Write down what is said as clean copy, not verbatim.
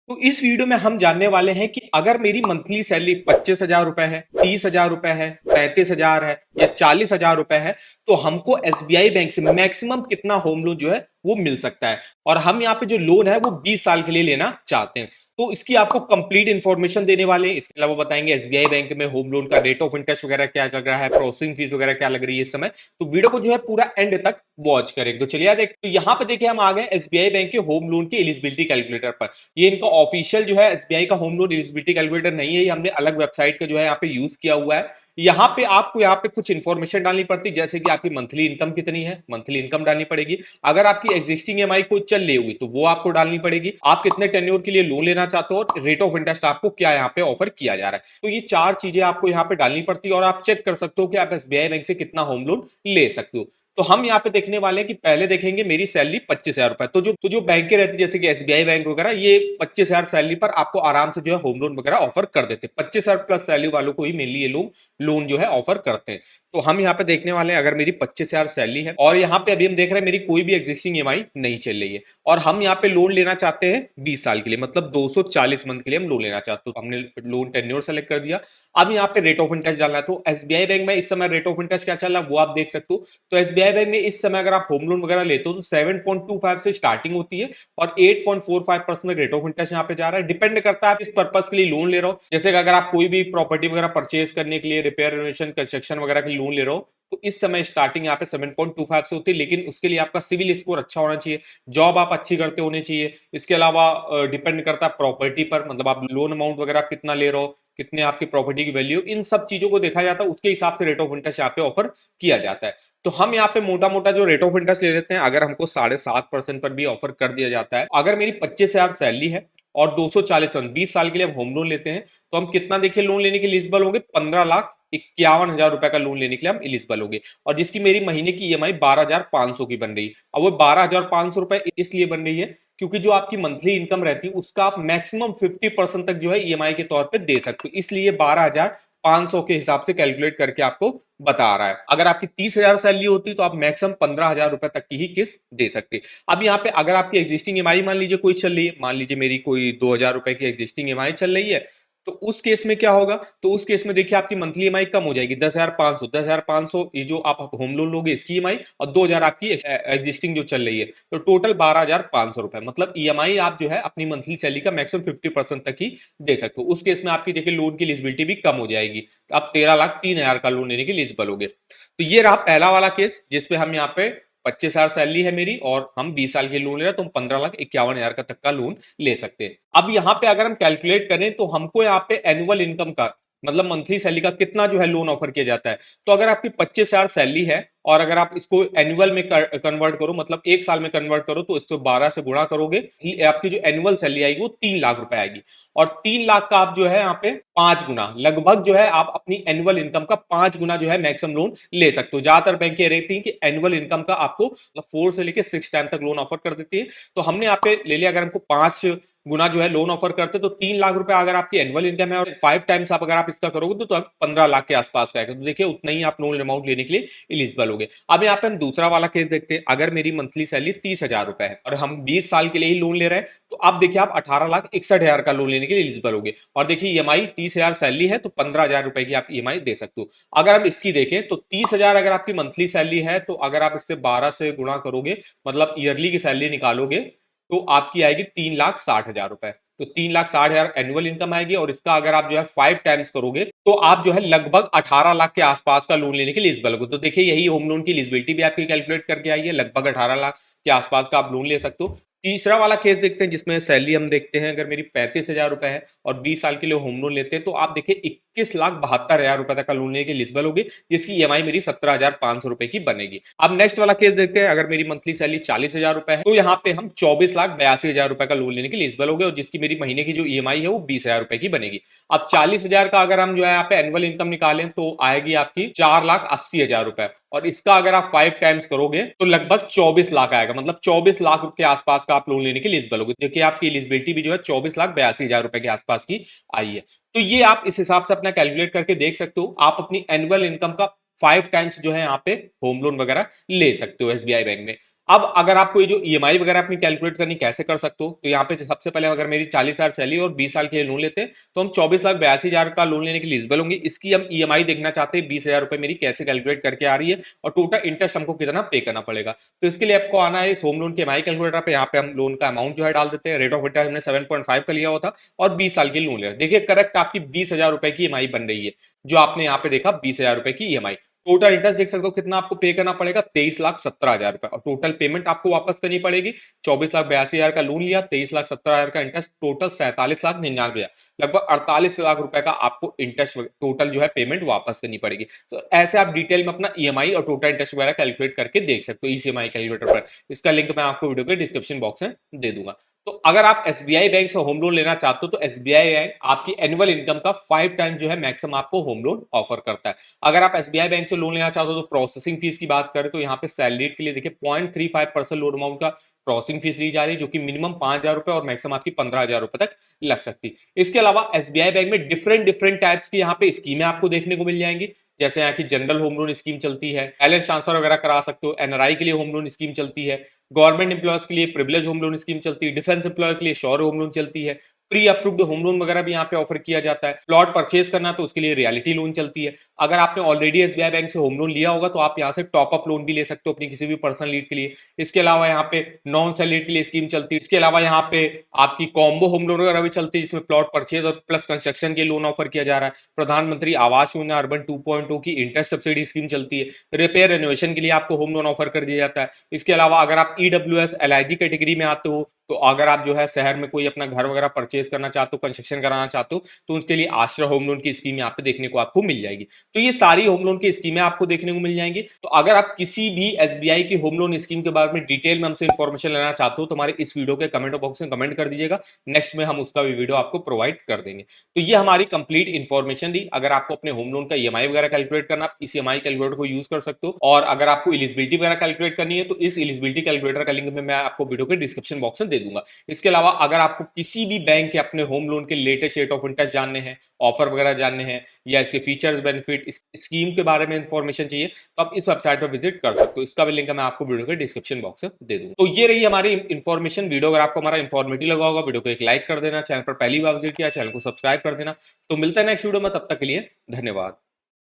तो इस वीडियो में हम जानने वाले हैं कि अगर मेरी मंथली सैलरी 25,000 रुपए है, 30,000 रुपए है, 35,000 है या 40,000 रुपए है, तो हमको एसबीआई बैंक से मैक्सिमम कितना होम लोन जो है वो मिल सकता है। और हम यहाँ पे जो लोन है वो 20 साल के लिए लेना चाहते हैं। तो इसकी आपको कंप्लीट इंफॉर्मेशन देने वाले हैं। इसके अलावा बताएंगे एसबीआई बैंक में होम लोन का रेट ऑफ इंटरेस्ट वगैरह क्या लग रहा है, प्रोसेसिंग फीस वगैरह क्या लग रही है इस समय। तो वीडियो को जो है पूरा एंड तक वॉच करें। तो चलिए देख, तो यहाँ पे देखिए हम आ गए एसबीआई बैंक के होम लोन की एलिजिबिलिटी कैलकुलेटर पर। ये इनका ऑफिशियल जो है एसबीआई का होम लोन एलिजिबिलिटी कैलकुलेटर नहीं है, ये हमने अलग वेबसाइट का जो है यहाँ पे यूज किया हुआ है। यहाँ पे आपको यहाँ पे कुछ इंफॉर्मेशन डालनी पड़ती है, जैसे कि आपकी मंथली इनकम कितनी है, मंथली इनकम डालनी पड़ेगी। अगर आपकी एग्जिस्टिंग ईएमआई कोई चल रही होगी तो वो आपको डालनी पड़ेगी। आप कितने टेन्योर के लिए लोन लेना चाहते हो और रेट ऑफ इंटरेस्ट आपको क्या यहाँ पे ऑफर किया जा रहा है। तो ये चार चीजें आपको यहाँ पे डालनी पड़ती है और आप चेक कर सकते हो कि आप एसबीआई बैंक से कितना होम लोन ले सकते हो। तो हम यहाँ पे देखने वाले हैं कि पहले देखेंगे मेरी सैलरी 25,000 रुपए। तो जो बैंकें रहती है जैसे कि एसबीआई बैंक वगैरह, ये 25,000 सैलरी पर आपको आराम से जो है होम लोन वगैरह ऑफर कर देते हैं। 25,000 प्लस सैलरी वालों को ही मेनली ये लोग लोन जो है ऑफर करते हैं। तो हम यहाँ पे देखने वाले हैं अगर मेरी 25,000 सैलरी है और यहाँ पे अभी हम देख रहे हैं मेरी कोई भी एग्जिस्टिंग ईएमआई नहीं चल रही है और हम यहाँ पे लोन लेना चाहते हैं 20 साल के लिए, मतलब 240 मंथ के लिए हम लोन लेना चाहते हैं। तो हमने लोन टेन्योर सेलेक्ट कर दिया। अब यहाँ पे रेट ऑफ इंटरेस्ट डालना है। तो एसबीआई बैंक में इस समय रेट ऑफ इंटरेस्ट क्या चल रहा है वो आप देख सकते हो। तो एसबीआई बैंक में इस समय अगर आप होम लोन वगैरह लेते हो तो 7.25 से स्टार्टिंग होती है और 8.45% रेट ऑफ इंटरेस्ट यहाँ पे जा रहा है। डिपेंड करता है आप इस पर्पस के लिए लोन ले रहे हो, जैसे कि अगर आप कोई भी प्रॉपर्टी वगैरह परचेज करने के लिए, रिपेयर रिनोवेशन कंस्ट्रक्शन वगैरह के लिए लोन ले रहे हो, तो इस समय स्टार्टिंग यहाँ पे 7.25 से होती है। लेकिन उसके लिए आपका सिविल स्कोर अच्छा होना चाहिए, जॉब आप अच्छी करते होने चाहिए। इसके अलावा डिपेंड करता है प्रॉपर्टी पर, मतलब आप लोन अमाउंट वगैरह आप कितना ले रहे हो, कितने आपकी प्रॉपर्टी की वैल्यू, इन सब चीजों को देखा जाता है। उसके हिसाब से रेट ऑफ इंटरेस्ट यहाँ पे ऑफर किया जाता है। तो हम यहाँ पे मोटा मोटा जो रेट ऑफ इंटरेस्ट ले लेते हैं, अगर हमको 7.5% पर भी ऑफर कर दिया जाता है, अगर मेरी 25,000 सैलरी है और 240 रन 20 साल के लिए हम होम लोन लेते हैं, तो हम कितना देखिए लोन लेने के लिए एलिजिबल होंगे, 15,51,000 रुपए का लोन लेने के लिए हम एलिजिबल होंगे। और जिसकी मेरी महीने की ईएमआई 12,500 की बन रही है। अब वो 12,500 रुपए इसलिए बन रही है क्योंकि जो आपकी मंथली इनकम रहती है उसका आप मैक्सिमम 50% तक जो है ईएमआई के तौर पे दे सकते हो, इसलिए 12,500 के हिसाब से कैलकुलेट करके आपको बता रहा है। अगर आपकी 30,000 सैलरी होती तो आप मैक्सिमम 15,000 रुपए तक की ही किस्त दे सकते। अब यहाँ पे अगर आपकी एग्जिस्टिंग ईएमआई मान लीजिए कोई चल रही है, मान लीजिए मेरी कोई 2,000 रुपए की एग्जिस्टिंग ईएमआई चल रही है, तो उस केस में क्या होगा, तो उस केस में देखिए आपकी मंथली ईएमआई कम हो जाएगी, 10,500 ये जो आप होम लोन लोगे इसकी ईएमआई और 2,000 आपकी एग्जिस्टिंग जो चल रही है, तो टोटल 12,500 रुपए, मतलब ईएमआई आप जो है अपनी मंथली सैलरी का मैक्सिमम 50% तक ही दे सकते हो। उस केस में आपकी देखिए लोन की एलिजिबिलिटी भी कम हो जाएगी, तो आप 13,03,000 का लोन लेने के लिए एलिजिबल होगे। तो ये रहा पहला वाला केस जिसपे हम यहाँ पे 25,000 सैलरी है मेरी और हम 20 साल के लोन ले रहे हैं, तो हम 15,51,000 का तक का लोन ले सकते हैं। अब यहाँ पे अगर हम कैलकुलेट करें तो हमको यहाँ पे एनुअल इनकम का, मतलब मंथली सैलरी का कितना जो है लोन ऑफर किया जाता है। तो अगर आपकी 25,000 सैलरी है और अगर आप इसको एनुअल में कन्वर्ट करो, मतलब एक साल में कन्वर्ट करो, तो इसको 12 से गुणा करोगे, आपकी जो एनुअल सैलरी आएगी वो 3 लाख रुपए आएगी। और 3 लाख का आप जो है यहाँ पे 5 गुना, लगभग जो है आप अपनी एनुअल इनकम का 5 गुना जो है मैक्सिमम लोन ले सकते हो। ज्यादातर बैंकें रहती हैं कि एनुअल इनकम का आपको 4 से लेकर 6 टाइम तक लोन ऑफर कर देती है। तो हमने यहाँ पे ले लिया, अगर हमको 5 गुना जो है लोन ऑफर करते तो 3 लाख रुपए अगर आपकी एनुअल इनकम है और 5 टाइम्स आप अगर आप इसका करोगे तो 15 लाख के आसपास का है। तो देखिए उतना ही आप लोन अमाउंट लेने के लिए एलिजिबल होगे। अब यहाँ पे हम दूसरा वाला केस देखते हैं। अगर मेरी मंथली सैलरी 30,000 रुपए है और हम 20 साल के लिए ही लोन ले रहे हैं, तो अब देखिए आप 18,61,000 का लोन लेने के लिए एलिजिबल होगे। और देखिए ईएमआई 30,000 सैलरी है तो 15,000 रुपए की आप ईएमआई दे सकते हो। अगर हम इसकी देखें तो 30,000 अगर आपकी मंथली सैलरी है, तो अगर आप इससे 12 से गुणा करोगे, मतलब ईयरली की सैलरी निकालोगे, तो आपकी आएगी 3,60,000 रुपए। तो 3,60,000 एनुअल इनकम आएगी और इसका अगर आप जो है 5 टाइम्स करोगे तो आप जो है लगभग 18 लाख के आसपास का लोन लेने के लिए एलिजिबल होगे। तो देखिए यही होम लोन की एलिजिबिलिटी भी आपकी कैलकुलेट करके आई है, लगभग 18 लाख के आसपास का आप लोन ले सकते हो। तीसरा वाला केस देखते हैं जिसमें सैलरी हम देखते हैं, अगर मेरी 35,000 रुपए है और 20 साल के लिए होम लोन लेते हैं, तो आप देखिए 21,72,000 रुपए तक का लोन लेने के एलिजिबल होगी, जिसकी ईएमआई मेरी 17,500 रुपए की बनेगी। अब नेक्स्ट वाला केस देखते हैं। अगर मेरी मंथली सैलरी 40,000 रुपए है, तो यहाँ पे हम 24,82,000 रुपए का लोन लेने के लिए एलिजिबल होंगे और जिसकी मेरी महीने की जो ईएमआई है वो 20,000 रुपए की बनेगी। अब 40,000 का अगर हम जो है यहाँ पे एनुअल इनकम निकालें तो आएगी आपकी 4,80,000 रुपए और इसका अगर आप 5 टाइम्स करोगे तो लगभग 24 लाख आएगा, मतलब 24 लाख के आसपास का आप लोन लेने के लिए एलिजिबल होगे। देखिए आपकी एलिजिबिलिटी भी जो है 24,82,000 रुपए के आसपास की आई है। तो ये आप इस हिसाब से अपना कैलकुलेट करके देख सकते हो, आप अपनी एनुअल इनकम का 5 टाइम्स जो है यहाँ पे होम लोन वगैरह ले सकते हो एसबीआई बैंक में। अब अगर आपको ये जो ईएमआई वगैरह अपनी कैलकुलेट करनी कैसे कर सकते हो, तो यहाँ पे सबसे पहले अगर मेरी 40,000 सैलरी और 20 साल के लिए लोन लेते हैं तो हम 24,82,000 का लोन लेने के लिए एलिजिबल होंगे। इसकी हम ईएमआई देखना चाहते हैं 20,000 रुपए मेरी कैसे कैलकुलेट करके आ रही है और टोटल इंटरेस्ट हमको कितना पे करना पड़ेगा। तो इसके लिए आपको आना है इस होम लोन के ईएमआई कैलकुलेटर पे, यहाँ पे हम लोन का अमाउंट जो है डाल देते हैं। रेट ऑफ इंटरेस्ट हमने 7.5 का लिया हुआ था और 20 साल के लोन लिया। देखिए करेक्ट आपकी 20,000 रुपए की ईएमआई बन रही है, जो आपने यहाँ पे देखा 20,000 रुपए की ईएमआई। टोटल इंटरेस्ट देख सकते हो कितना आपको पे करना पड़ेगा, 23,17,000 रुपए, और टोटल पेमेंट आपको वापस करनी पड़ेगी। 24,82,000 का लोन लिया, 23,17,000 का इंटरेस्ट, टोटल 47,99,000, लगभग 48 लाख रुपए का आपको इंटरेस्ट टोटल जो है पेमेंट वापस करनी पड़ेगी। तो ऐसे आप डिटेल में अपना ईएमआई और टोटल इंटरेस्ट वगैरह कैलकुलेट करके देख सकते हो इस ईएमआई कैलकुलेटर पर। इसका लिंक मैं आपको वीडियो के डिस्क्रिप्शन बॉक्स में दे दूंगा। तो अगर आप एसबीआई बैंक से होम लोन लेना चाहते हो तो एसबीआई बैंक आपकी एनुअल इनकम का 5 टाइम जो है मैक्सिमम आपको होम लोन ऑफर करता है। अगर आप एसबीआई बैंक से लोन लेना चाहते हो तो प्रोसेसिंग फीस की बात करें तो यहाँ पे सैलरी के लिए देखिए 0.35% लोन अमाउंट का प्रोसेसिंग फीस ली जा रही है, जो कि मिनिमम 5,000 रुपए और मैक्सिमम आपकी 15,000 रुपए तक लग सकती है। इसके अलावा एसबीआई बैंक में डिफरेंट डिफरेंट टाइप्स की यहाँ पे स्कीमें आपको देखने को मिल जाएंगी। जैसे यहाँ की जनरल होम लोन स्कीम चलती है, बैलेंस ट्रांसफर वगैरह करा सकते हो, एनआरआई के लिए होम लोन स्कीम चलती है, गवर्नमेंट एम्प्लॉयज के लिए प्रिविलेज होम लोन स्कीम चलती है, डिफेंस एम्प्लॉय के लिए श्योर होम लोन चलती है, प्री अप्रूव्ड होम लोन वगैरह भी यहाँ पे ऑफर किया जाता है। प्लॉट परचेज करना तो उसके लिए रियलिटी लोन चलती है। अगर आपने ऑलरेडी एसबीआई बैंक से होम लोन लिया होगा तो आप यहाँ से टॉप अप लोन भी ले सकते हो अपनी किसी भी पर्सनल नीड के लिए। इसके अलावा यहाँ पे नॉन सैलरीड के लिए स्कीम चलती है। इसके अलावा यहाँ पे आपकी कॉम्बो होम लोन वगैरह भी चलती है, जिसमें प्लॉट परचेज और प्लस कंस्ट्रक्शन के लोन ऑफर किया जा रहा है। प्रधानमंत्री आवास योजना अर्बन 2.0 की इंटरेस्ट सब्सिडी स्कीम चलती है। रिपेयर रेनोवेशन के लिए आपको होम लोन ऑफर कर दिया जाता है। इसके अलावा अगर आप ईडब्ल्यूएस एलआईजी कैटेगरी में आते हो तो अगर आप जो है शहर में कोई अपना घर वगैरह परचेज करना चाहते हो, कंस्ट्रक्शन कराना चाहते हो, तो उसके लिए आश्रय होम लोन की स्कीम यहाँ पे देखने को आपको मिल जाएगी। तो ये सारी होम लोन की स्कीमें आपको देखने को मिल जाएंगी। तो अगर आप किसी भी एसबीआई की होम लोन स्कीम के बारे में डिटेल में हमसे इंफॉर्मेशन लेना चाहते हो तो हमारे इस वीडियो के कमेंट बॉक्स में कमेंट कर दीजिएगा, नेक्स्ट में हम उसका भी वीडियो आपको प्रोवाइड कर देंगे। तो ये हमारी कंप्लीट इन्फॉर्मेशन दी। अगर आपको अपने होम लोन का ईएमआई वगैरह कैलकुलेट करना, आप इस ईएमआई कैलकुलेटर को यूज कर सकते हो। और अगर आपको एलिजिबिलिटी वगैरह कैलकुलेट करनी है तो इस एलिजिबिलिटी कैलकुलेटर का लिंक मैं आपको वीडियो के डिस्क्रिप्शन बॉक्स में दे दूंगा। इसके अलावा अगर आपको किसी भी बैंक के अपने होम लोन के लेटेस्ट रेट ऑफ इंटरेस्ट जानने हैं, ऑफर वगैरह जानने हैं, या इसके फीचर्स बेनिफिट स्कीम के बारे में इंफॉर्मेशन चाहिए तो आप इस वेबसाइट पर विजिट कर सकते हो। इसका भी लिंक मैं आपको वीडियो के डिस्क्रिप्शन बॉक्स में दे दूंगा। तो ये रही हमारी इन्फॉर्मेशन वीडियो। अगर आपको हमारा इन्फॉर्मेटिव लगा होगा वीडियो को एक लाइक कर देना, चैनल पर पहली बार विजिट किया चैनल को सब्सक्राइब कर देना। तो मिलता है नेक्स्ट वीडियो में, तब तक के लिए धन्यवाद।